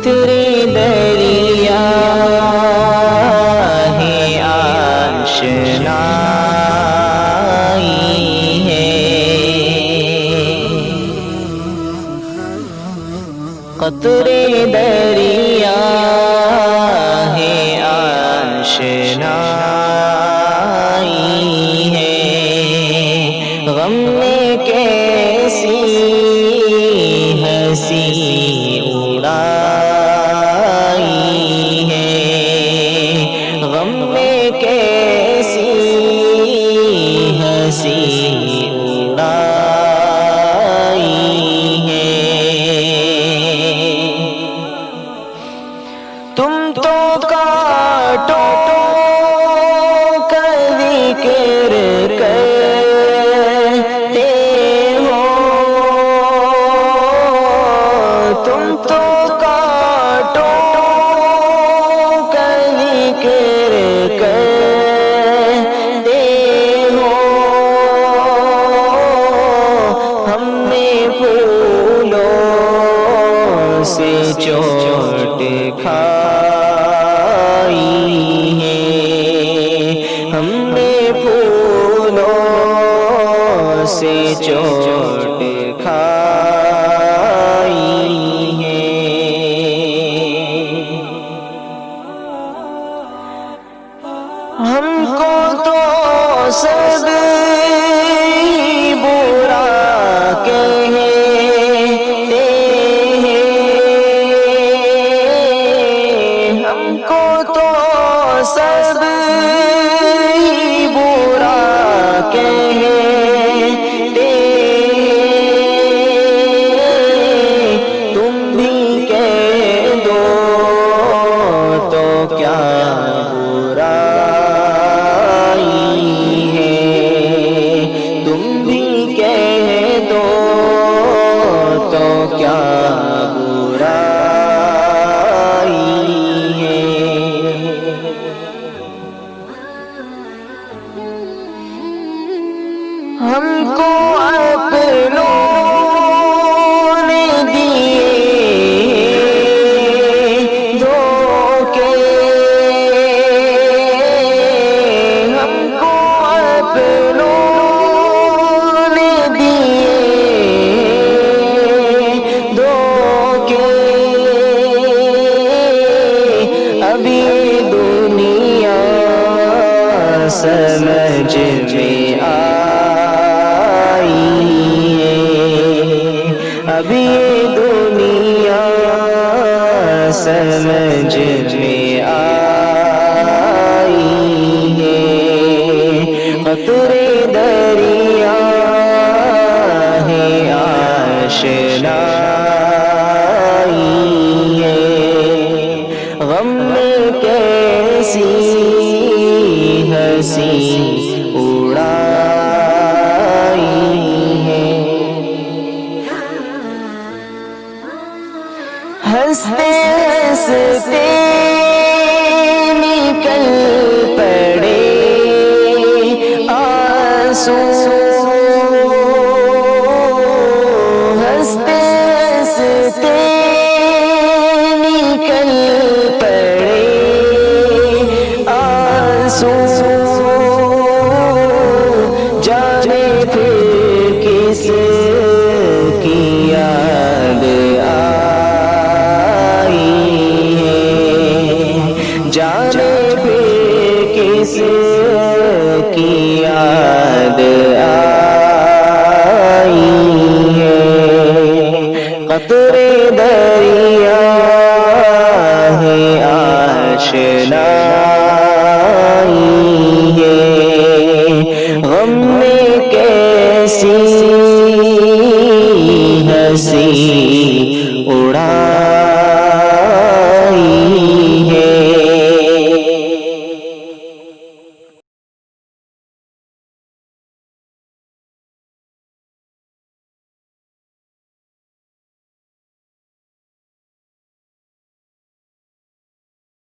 قطرے دریا ہے آشنائی ہے، قطرے دریا ہے آشنائی ہے، غم میں کیسی ہنسی اڑائی ہے، غم میں کیسی ہنسی اڑائی ہے، تم تو کاٹو کا ذکر کرتے ہو، تم تو کاٹو کا ذکر کرتے ہو، ہم نے پھولوں سے چوٹ کھائی ہے، ہم نے پھولوں سے چوٹ کھائی ہے، ہم کو تو سب برا کہتے ہیں، ہم کو تو سب برا کہتے ہیں، تم بھی کہہ دو تو کیا برائی ہے، تم بھی کہہ دو تو کیا برائی ہے، ہم کو اپنوں نے دیے دھوکے، ہم کو اپنوں نے دیے دھوکے، اب یہ دنیا سمجھ میں آئی ہے، اب یہ دنیا سمجھ میں آئی ہے، قطرے دریا ہے آشنائی ہے، غم میں کیسی ہنسی اڑائی ہے، ہنستے ہنستے نکل پڑے آنسو، ہنستے ہنستے نکل پڑے آنسو، جانے پھر کس کی یاد آئی ہے، جانے پھر کس کی یاد آئی ہے، قطرے دریا ہے آشنا